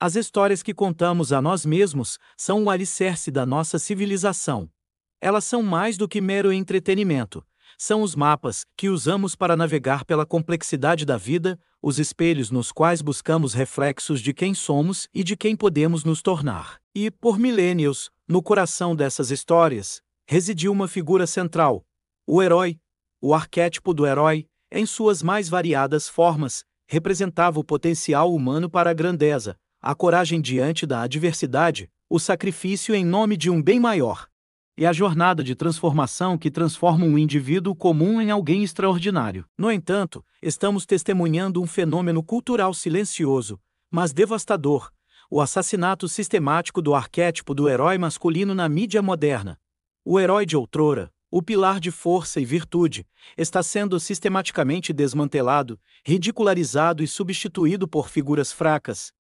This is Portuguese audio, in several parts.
As histórias que contamos a nós mesmos são o alicerce da nossa civilização. Elas são mais do que mero entretenimento. São os mapas que usamos para navegar pela complexidade da vida, os espelhos nos quais buscamos reflexos de quem somos e de quem podemos nos tornar. E, por milênios, no coração dessas histórias, residiu uma figura central: o herói. O arquétipo do herói, em suas mais variadas formas, representava o potencial humano para a grandeza, a coragem diante da adversidade, o sacrifício em nome de um bem maior. E a jornada de transformação que transforma um indivíduo comum em alguém extraordinário. No entanto, estamos testemunhando um fenômeno cultural silencioso, mas devastador: o assassinato sistemático do arquétipo do herói masculino na mídia moderna. O herói de outrora, o pilar de força e virtude, está sendo sistematicamente desmantelado, ridicularizado e substituído por figuras fracas,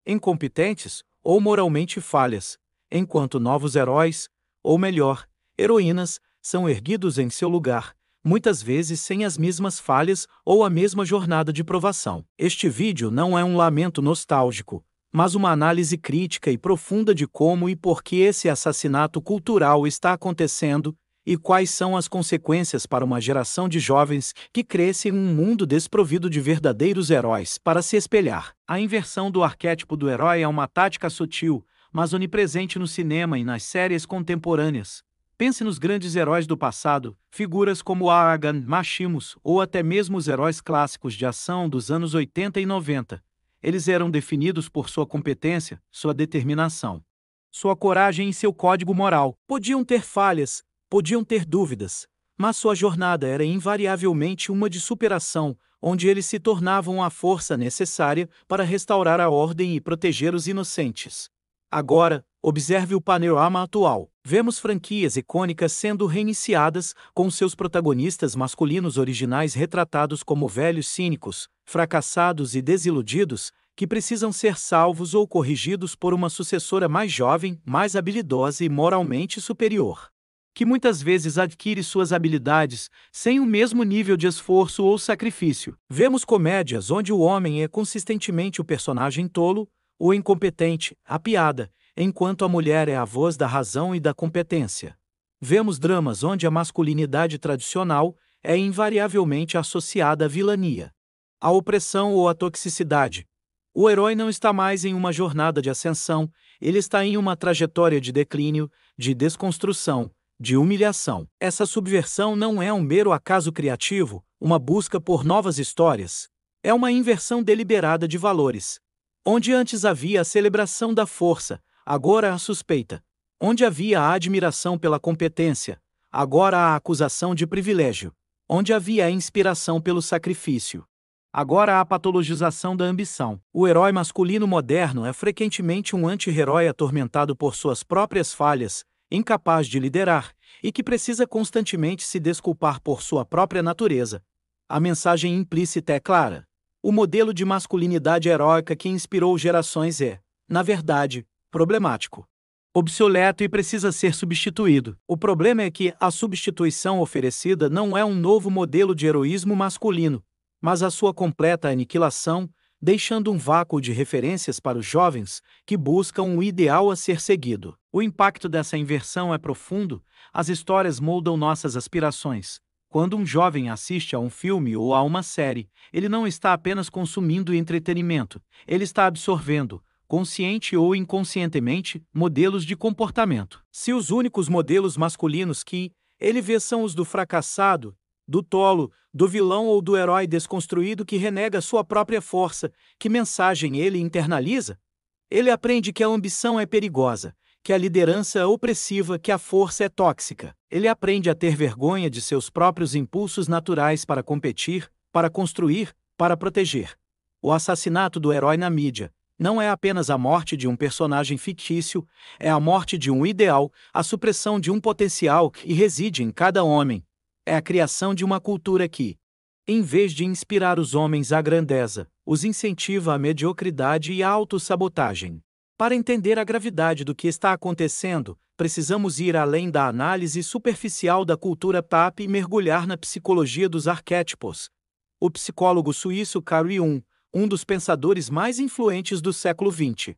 incompetentes ou moralmente falhas, enquanto novos heróis, ou melhor, heroínas, são erguidos em seu lugar, muitas vezes sem as mesmas falhas ou a mesma jornada de provação. Este vídeo não é um lamento nostálgico, mas uma análise crítica e profunda de como e por que esse assassinato cultural está acontecendo e quais são as consequências para uma geração de jovens que cresce em um mundo desprovido de verdadeiros heróis para se espelhar. A inversão do arquétipo do herói é uma tática sutil, mas onipresente no cinema e nas séries contemporâneas. Pense nos grandes heróis do passado, figuras como Aragorn, Maximus ou até mesmo os heróis clássicos de ação dos anos 80 e 90. Eles eram definidos por sua competência, sua determinação, sua coragem e seu código moral. Podiam ter falhas, podiam ter dúvidas, mas sua jornada era invariavelmente uma de superação, onde eles se tornavam a força necessária para restaurar a ordem e proteger os inocentes. Agora, observe o panorama atual. Vemos franquias icônicas sendo reiniciadas, com seus protagonistas masculinos originais retratados como velhos cínicos, fracassados e desiludidos, que precisam ser salvos ou corrigidos por uma sucessora mais jovem, mais habilidosa e moralmente superior, que muitas vezes adquire suas habilidades sem o mesmo nível de esforço ou sacrifício. Vemos comédias onde o homem é consistentemente o personagem tolo, o incompetente, a piada, enquanto a mulher é a voz da razão e da competência. Vemos dramas onde a masculinidade tradicional é invariavelmente associada à vilania, à opressão ou à toxicidade. O herói não está mais em uma jornada de ascensão, ele está em uma trajetória de declínio, de desconstrução, de humilhação. Essa subversão não é um mero acaso criativo, uma busca por novas histórias. É uma inversão deliberada de valores. Onde antes havia a celebração da força, agora a suspeita. Onde havia a admiração pela competência, agora a acusação de privilégio. Onde havia a inspiração pelo sacrifício, agora a patologização da ambição. O herói masculino moderno é frequentemente um anti-herói atormentado por suas próprias falhas, incapaz de liderar, e que precisa constantemente se desculpar por sua própria natureza. A mensagem implícita é clara. O modelo de masculinidade heróica que inspirou gerações é, na verdade, problemático, obsoleto e precisa ser substituído. O problema é que a substituição oferecida não é um novo modelo de heroísmo masculino, mas a sua completa aniquilação, deixando um vácuo de referências para os jovens que buscam um ideal a ser seguido. O impacto dessa inversão é profundo, as histórias moldam nossas aspirações. Quando um jovem assiste a um filme ou a uma série, ele não está apenas consumindo entretenimento, ele está absorvendo, consciente ou inconscientemente, modelos de comportamento. Se os únicos modelos masculinos que ele vê são os do fracassado, do tolo, do vilão ou do herói desconstruído que renega sua própria força, que mensagem ele internaliza? Ele aprende que a ambição é perigosa, que a liderança é opressiva, que a força é tóxica. Ele aprende a ter vergonha de seus próprios impulsos naturais para competir, para construir, para proteger. O assassinato do herói na mídia não é apenas a morte de um personagem fictício, é a morte de um ideal, a supressão de um potencial que reside em cada homem. É a criação de uma cultura que, em vez de inspirar os homens à grandeza, os incentiva à mediocridade e à autossabotagem. Para entender a gravidade do que está acontecendo, precisamos ir além da análise superficial da cultura pop e mergulhar na psicologia dos arquétipos. O psicólogo suíço Carl Jung, um dos pensadores mais influentes do século XX,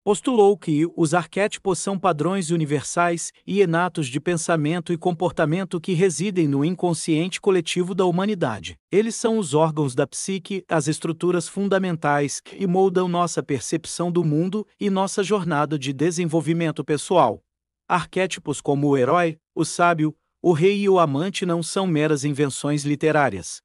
Postulou que os arquétipos são padrões universais e inatos de pensamento e comportamento que residem no inconsciente coletivo da humanidade. Eles são os órgãos da psique, as estruturas fundamentais que moldam nossa percepção do mundo e nossa jornada de desenvolvimento pessoal. Arquétipos como o herói, o sábio, o rei e o amante não são meras invenções literárias.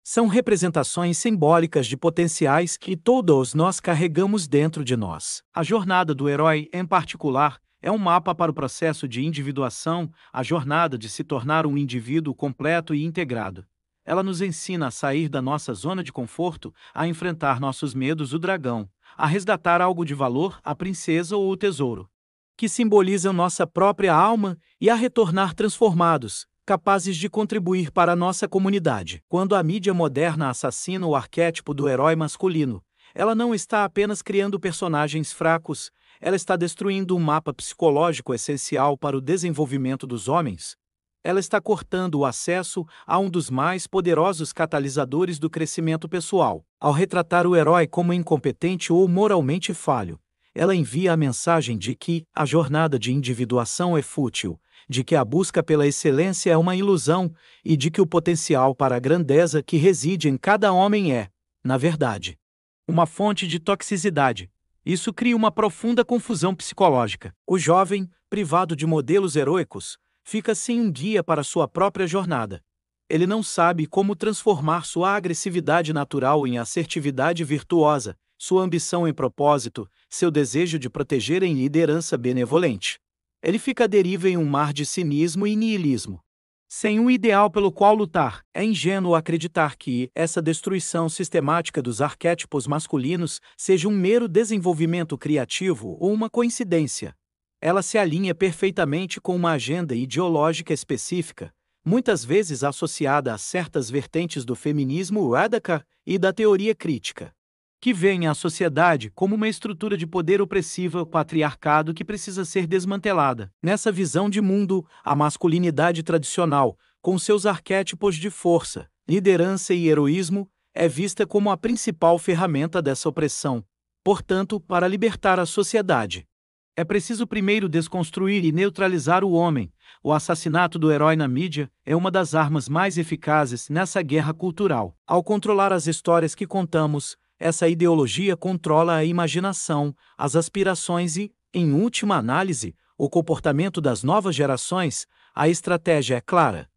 São representações simbólicas de potenciais que todos nós carregamos dentro de nós. A jornada do herói, em particular, é um mapa para o processo de individuação, a jornada de se tornar um indivíduo completo e integrado. Ela nos ensina a sair da nossa zona de conforto, a enfrentar nossos medos, o dragão, a resgatar algo de valor, a princesa ou o tesouro, que simbolizam nossa própria alma, e a retornar transformados, capazes de contribuir para a nossa comunidade. Quando a mídia moderna assassina o arquétipo do herói masculino, ela não está apenas criando personagens fracos, ela está destruindo um mapa psicológico essencial para o desenvolvimento dos homens. Ela está cortando o acesso a um dos mais poderosos catalisadores do crescimento pessoal. Ao retratar o herói como incompetente ou moralmente falho, ela envia a mensagem de que a jornada de individuação é fútil, de que a busca pela excelência é uma ilusão e de que o potencial para a grandeza que reside em cada homem é, na verdade, uma fonte de toxicidade. Isso cria uma profunda confusão psicológica. O jovem, privado de modelos heróicos, fica sem um guia para sua própria jornada. Ele não sabe como transformar sua agressividade natural em assertividade virtuosa, sua ambição em propósito, seu desejo de proteger em liderança benevolente. Ele fica à deriva em um mar de cinismo e niilismo. Sem um ideal pelo qual lutar, é ingênuo acreditar que essa destruição sistemática dos arquétipos masculinos seja um mero desenvolvimento criativo ou uma coincidência. Ela se alinha perfeitamente com uma agenda ideológica específica, muitas vezes associada a certas vertentes do feminismo radical e da teoria crítica, que veem a sociedade como uma estrutura de poder opressiva, o patriarcado que precisa ser desmantelada. Nessa visão de mundo, a masculinidade tradicional, com seus arquétipos de força, liderança e heroísmo, é vista como a principal ferramenta dessa opressão. Portanto, para libertar a sociedade, é preciso primeiro desconstruir e neutralizar o homem. O assassinato do herói na mídia é uma das armas mais eficazes nessa guerra cultural. Ao controlar as histórias que contamos, essa ideologia controla a imaginação, as aspirações e, em última análise, o comportamento das novas gerações. A estratégia é clara.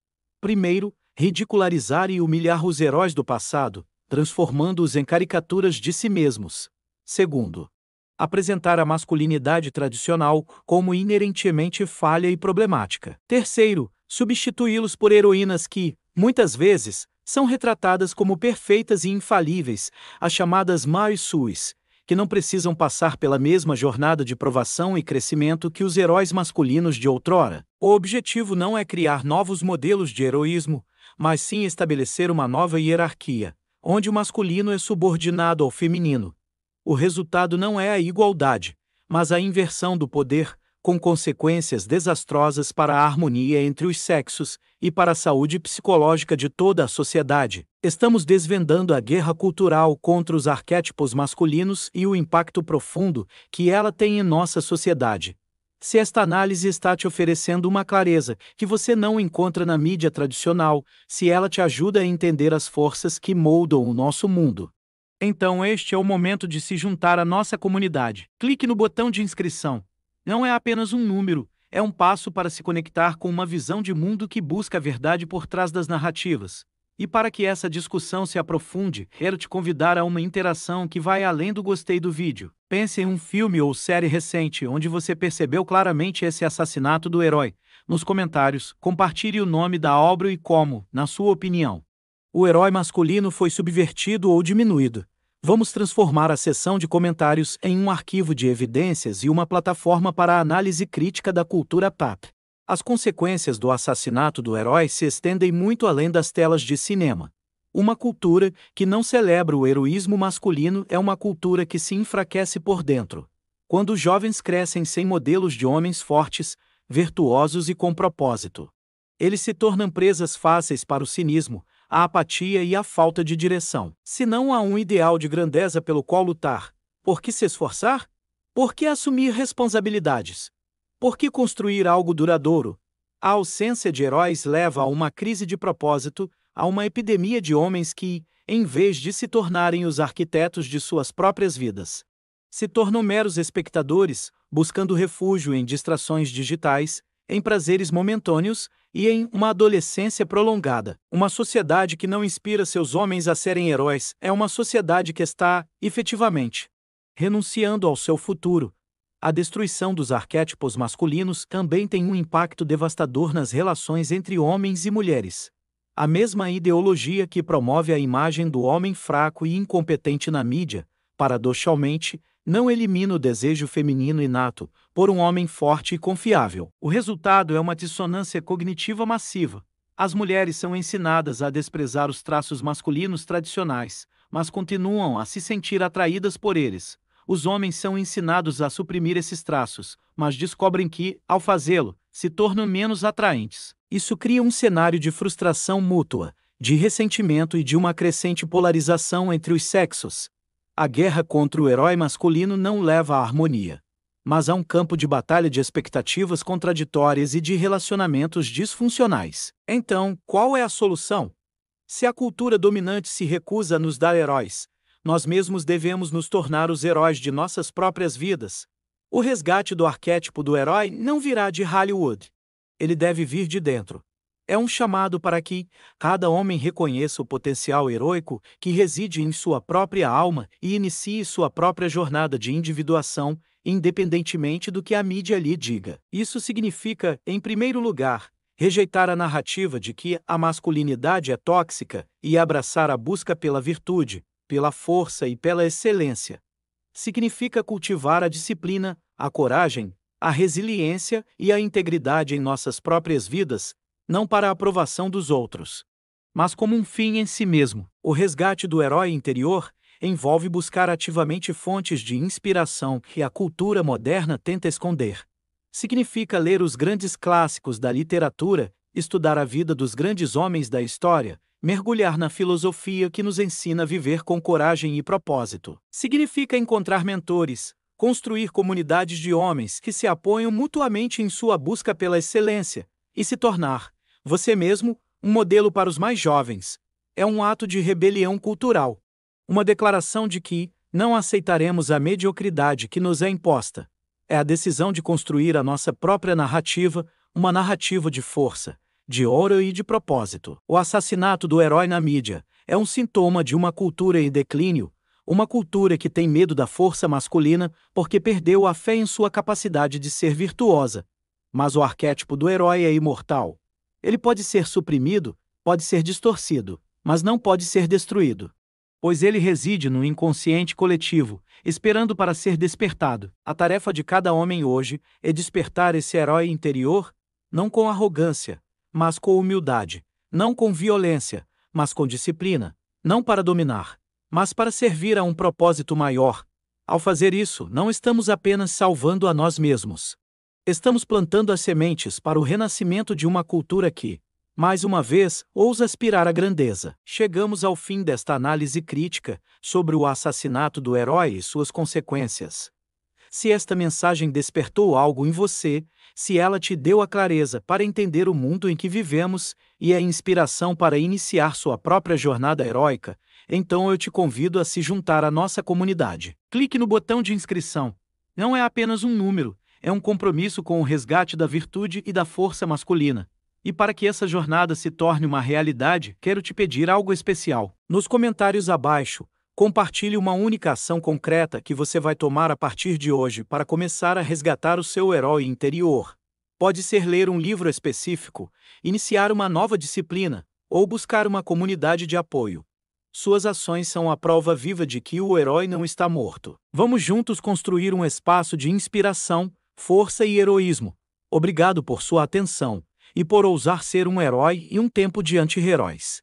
Primeiro, ridicularizar e humilhar os heróis do passado, transformando-os em caricaturas de si mesmos. Segundo, apresentar a masculinidade tradicional como inerentemente falha e problemática. Terceiro, substituí-los por heroínas que, muitas vezes, são retratadas como perfeitas e infalíveis, as chamadas mães suis, que não precisam passar pela mesma jornada de provação e crescimento que os heróis masculinos de outrora. O objetivo não é criar novos modelos de heroísmo, mas sim estabelecer uma nova hierarquia, onde o masculino é subordinado ao feminino. O resultado não é a igualdade, mas a inversão do poder, com consequências desastrosas para a harmonia entre os sexos e para a saúde psicológica de toda a sociedade. Estamos desvendando a guerra cultural contra os arquétipos masculinos e o impacto profundo que ela tem em nossa sociedade. Se esta análise está te oferecendo uma clareza que você não encontra na mídia tradicional, se ela te ajuda a entender as forças que moldam o nosso mundo, então este é o momento de se juntar à nossa comunidade. Clique no botão de inscrição. Não é apenas um número, é um passo para se conectar com uma visão de mundo que busca a verdade por trás das narrativas. E para que essa discussão se aprofunde, quero te convidar a uma interação que vai além do gostei do vídeo. Pense em um filme ou série recente onde você percebeu claramente esse assassinato do herói. Nos comentários, compartilhe o nome da obra e como, na sua opinião, o herói masculino foi subvertido ou diminuído. Vamos transformar a seção de comentários em um arquivo de evidências e uma plataforma para a análise crítica da cultura pop. As consequências do assassinato do herói se estendem muito além das telas de cinema. Uma cultura que não celebra o heroísmo masculino é uma cultura que se enfraquece por dentro. Quando os jovens crescem sem modelos de homens fortes, virtuosos e com propósito, eles se tornam presas fáceis para o cinismo, a apatia e a falta de direção. Se não há um ideal de grandeza pelo qual lutar, por que se esforçar? Por que assumir responsabilidades? Por que construir algo duradouro? A ausência de heróis leva a uma crise de propósito, a uma epidemia de homens que, em vez de se tornarem os arquitetos de suas próprias vidas, se tornam meros espectadores, buscando refúgio em distrações digitais, em prazeres momentâneos e em uma adolescência prolongada. Uma sociedade que não inspira seus homens a serem heróis é uma sociedade que está, efetivamente, renunciando ao seu futuro. A destruição dos arquétipos masculinos também tem um impacto devastador nas relações entre homens e mulheres. A mesma ideologia que promove a imagem do homem fraco e incompetente na mídia, paradoxalmente, não elimina o desejo feminino inato por um homem forte e confiável. O resultado é uma dissonância cognitiva massiva. As mulheres são ensinadas a desprezar os traços masculinos tradicionais, mas continuam a se sentir atraídas por eles. Os homens são ensinados a suprimir esses traços, mas descobrem que, ao fazê-lo, se tornam menos atraentes. Isso cria um cenário de frustração mútua, de ressentimento e de uma crescente polarização entre os sexos. A guerra contra o herói masculino não leva à harmonia, mas a um campo de batalha de expectativas contraditórias e de relacionamentos disfuncionais. Então, qual é a solução? Se a cultura dominante se recusa a nos dar heróis, nós mesmos devemos nos tornar os heróis de nossas próprias vidas. O resgate do arquétipo do herói não virá de Hollywood. Ele deve vir de dentro. É um chamado para que cada homem reconheça o potencial heróico que reside em sua própria alma e inicie sua própria jornada de individuação, independentemente do que a mídia lhe diga. Isso significa, em primeiro lugar, rejeitar a narrativa de que a masculinidade é tóxica e abraçar a busca pela virtude, pela força e pela excelência. Significa cultivar a disciplina, a coragem, a resiliência e a integridade em nossas próprias vidas, não para a aprovação dos outros, mas como um fim em si mesmo. O resgate do herói interior envolve buscar ativamente fontes de inspiração que a cultura moderna tenta esconder. Significa ler os grandes clássicos da literatura, estudar a vida dos grandes homens da história, mergulhar na filosofia que nos ensina a viver com coragem e propósito. Significa encontrar mentores, construir comunidades de homens que se apoiam mutuamente em sua busca pela excelência, e se tornar, você mesmo, um modelo para os mais jovens. É um ato de rebelião cultural. Uma declaração de que não aceitaremos a mediocridade que nos é imposta. É a decisão de construir a nossa própria narrativa, uma narrativa de força, de ouro e de propósito. O assassinato do herói na mídia é um sintoma de uma cultura em declínio, uma cultura que tem medo da força masculina porque perdeu a fé em sua capacidade de ser virtuosa. Mas o arquétipo do herói é imortal. Ele pode ser suprimido, pode ser distorcido, mas não pode ser destruído. Pois ele reside no inconsciente coletivo, esperando para ser despertado. A tarefa de cada homem hoje é despertar esse herói interior, não com arrogância, mas com humildade, não com violência, mas com disciplina, não para dominar, mas para servir a um propósito maior. Ao fazer isso, não estamos apenas salvando a nós mesmos. Estamos plantando as sementes para o renascimento de uma cultura que, mais uma vez, ousa aspirar à grandeza. Chegamos ao fim desta análise crítica sobre o assassinato do herói e suas consequências. Se esta mensagem despertou algo em você, se ela te deu a clareza para entender o mundo em que vivemos e a inspiração para iniciar sua própria jornada heróica, então eu te convido a se juntar à nossa comunidade. Clique no botão de inscrição. Não é apenas um número, é um compromisso com o resgate da virtude e da força masculina. E para que essa jornada se torne uma realidade, quero te pedir algo especial. Nos comentários abaixo, compartilhe uma única ação concreta que você vai tomar a partir de hoje para começar a resgatar o seu herói interior. Pode ser ler um livro específico, iniciar uma nova disciplina, ou buscar uma comunidade de apoio. Suas ações são a prova viva de que o herói não está morto. Vamos juntos construir um espaço de inspiração, força e heroísmo. Obrigado por sua atenção e por ousar ser um herói em um tempo de anti-heróis.